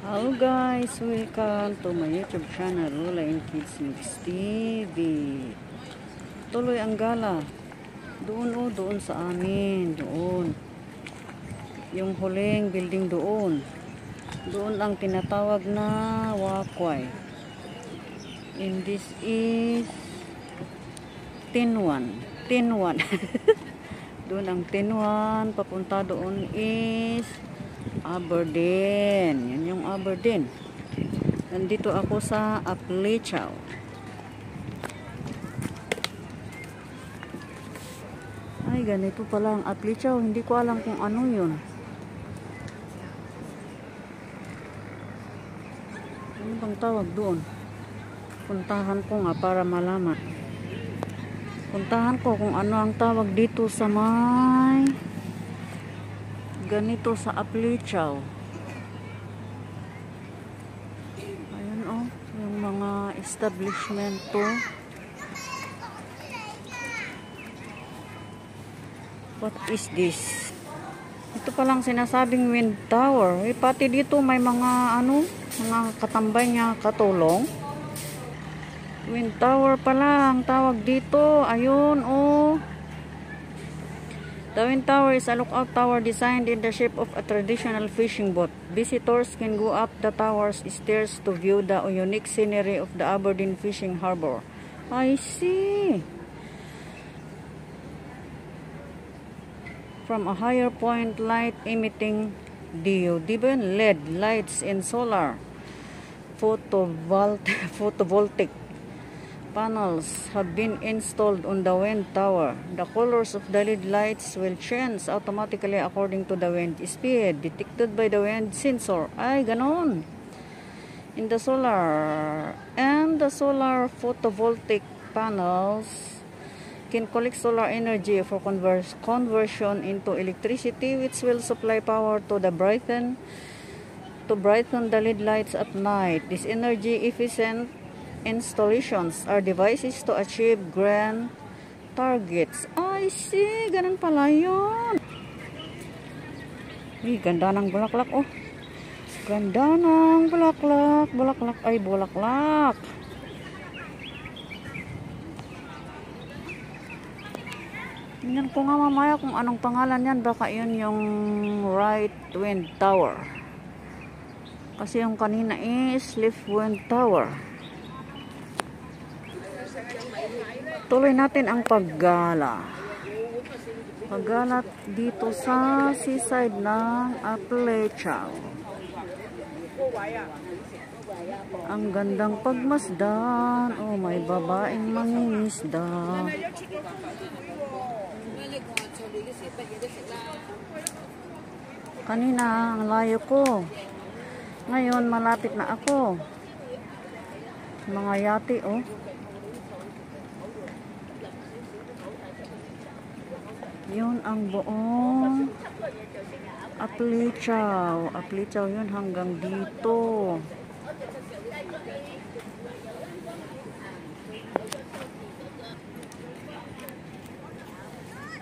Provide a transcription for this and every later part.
Hello guys, welcome to my YouTube channel, Lola and Kids Mix TV. Tuloy ang gala. Doon sa amin, doon. Yung huling building doon. Doon ang tinatawag na walkway. And this is Tinwan. Doon ang Tinwan, papunta doon is Aberdeen. Yan yung Aberdeen. Nandito ako sa Aplechow. Ay, ganito pala ang Aplechow. Hindi ko alam kung ano yun. Ano bang tawag doon? Puntahan ko nga para malaman. Puntahan ko kung ano ang tawag dito sa may ganito sa Aplechow. Ayan oh, yung mga establishment to. What is this? Ito palang sinasabing wind tower. Pati dito may mga mga katambay niya katulong. Wind tower pala ang tawag dito. Ayun oh. The wind tower is a lookout tower designed in the shape of a traditional fishing boat. Visitors can go up the tower's stairs to view the unique scenery of the Aberdeen Fishing Harbor. I see. From a higher point, light emitting diode LED lights and solar photovoltaic panels have been installed on the wind tower. The colors of the LED lights will change automatically according to the wind speed detected by the wind sensor. Ay, ganon. In the solar photovoltaic panels can collect solar energy for conversion into electricity, which will supply power to brighten the LED lights at night. These energy efficient installations are devices to achieve grand targets. I see, ganun pala yun. Ay, ganda ng bulaklak oh. Ganda ng bulaklak. Bulaklak. Tingnan ko nga mamaya kung anong pangalan yan. Baka yun yung right wind tower. Kasi yung kanina is left wind tower. Tuloy natin ang paggala. Paggala dito sa seaside ng Aplechow. Ang gandang pagmasdan. Oh, may babaeng mangingisda. Kanina, ang layo ko. Ngayon, malapit na ako. Mga yate, oh. Yun ang buong Aplechow. Aplechow yun hanggang dito.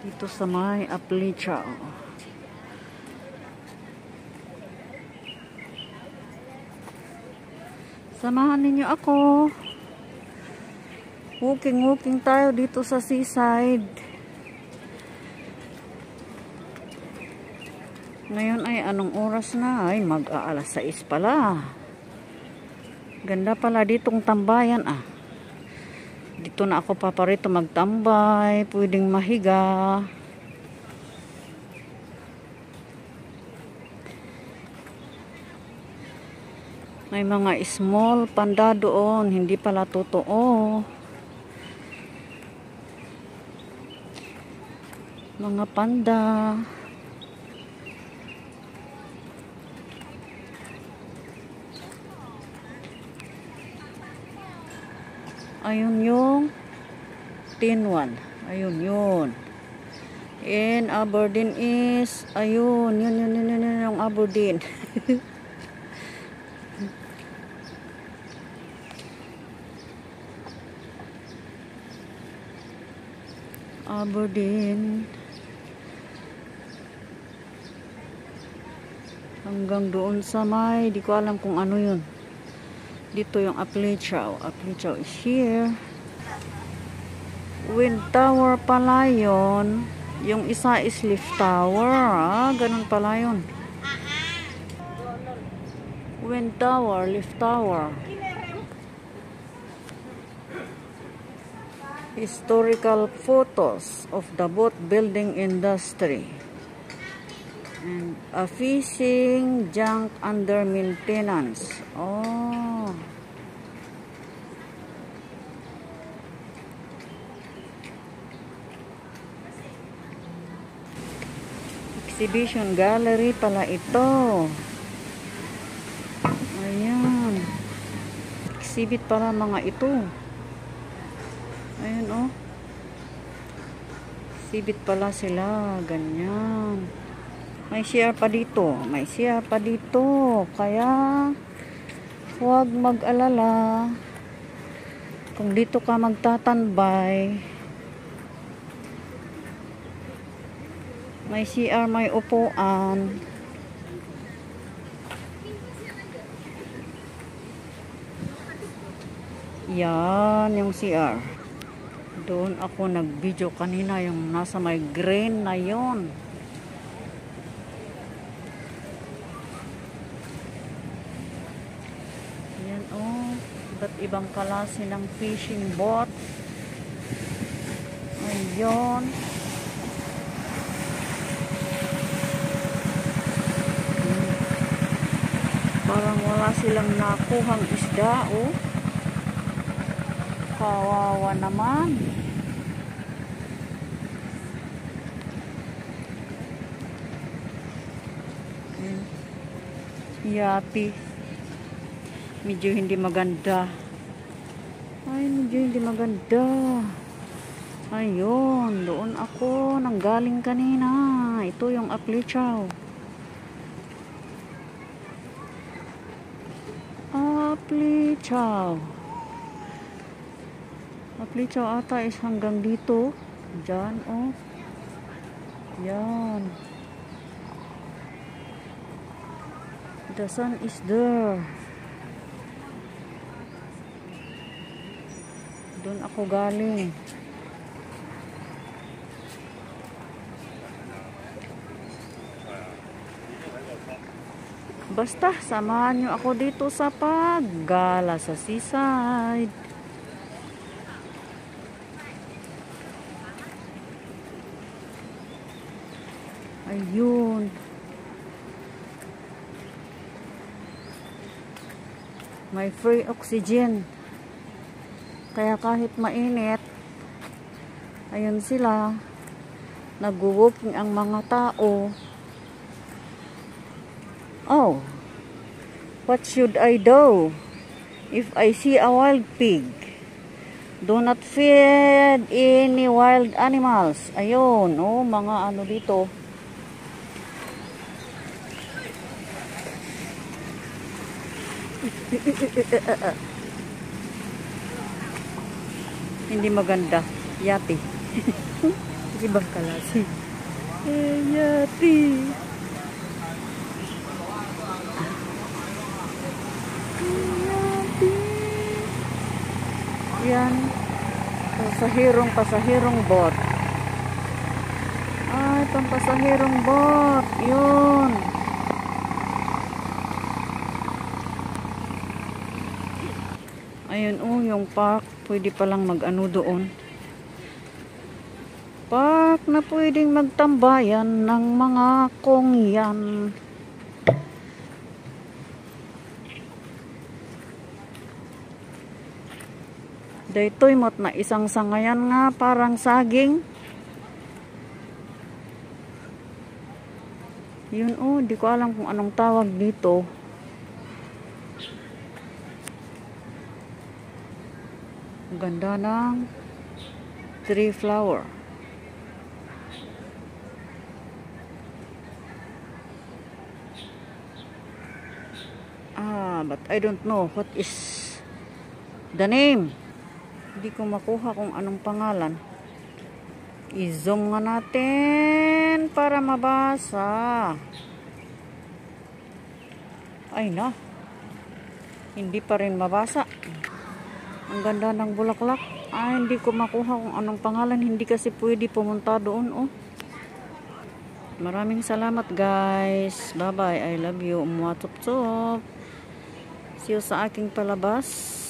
Dito sa may Aplechow. Samahan ninyo ako. Walking tayo dito sa seaside. Ngayon ay anong oras na? Ay mag-aalas 6 pala. Ganda pala ditong tambayan ah. Dito na ako paparito magtambay. Pwedeng mahiga. May mga small panda doon. Hindi pala totoo. Mga panda. Ayun yung Tinwan. Ayun yun. And Aberdeen is ayun. Yun yung Aberdeen. Aberdeen. Hanggang doon sa may, di ko alam kung ano yun. Dito yung Aplichao. Aplichao is here. Wind tower pala yun. Yung isa is lift tower. Ganun pala yun. Wind tower, lift tower. Historical photos of the boat building industry. And a fishing junk under maintenance. Oh. Exhibition gallery pala ito. Ayan. Exhibit pala mga ito. Ayan oh. Exhibit pala sila. Ganyan. May CR pa dito. May CR pa dito. Kaya, huwag mag-alala. Kung dito ka magtatanbay, may CR, may upuan. Yan, yung CR. Doon ako nag-video kanina, yung nasa may green na yon. Iba't ibang klase ng fishing boat. Ayun. Parang wala silang nakuhang isda, oh. Kawawa naman. Yati. Medyo hindi maganda. Ay, medyo hindi maganda. Ayun, doon ako nanggaling kanina. Ito yung Aplichao. Aplichao. Aplichao ata is hanggang dito. Diyan, oh. Yan. The sun is there. Doon ako galing. Basta, samahan nyo ako dito sa paggala sa seaside. Ayun. May free oxygen. Kaya kahit mainit, ayun sila, nag-walking ang mga tao. Oh, what should I do if I see a wild pig? Do not feed any wild animals. Ayun, oh, mga ano dito. Hindi maganda. Yati. Ibang kalasi. Yati. Yati. Yan. Pasahirong boat. Ay, pampasahirong boat. Yun. Ayun, oh, yung park. Pwede palang mag-ano doon. Park na pwedeng magtambayan ng mga kongyan. Daytoy mot na isang sangayan nga parang saging. Yun, oh, di ko alam kung anong tawag dito. Ganda ng tree flower. But I don't know what is the name. Hindi ko makuha kung anong pangalan. I-zoom nga natin para mabasa. Ay na, hindi pa rin mabasa. Ang ganda ng bulaklak. Ay, hindi ko makuha kung anong pangalan. Hindi kasi pwede pumunta doon, oh. Maraming salamat, guys. Bye-bye. I love you. Mwah, tup-tup. See you sa aking palabas.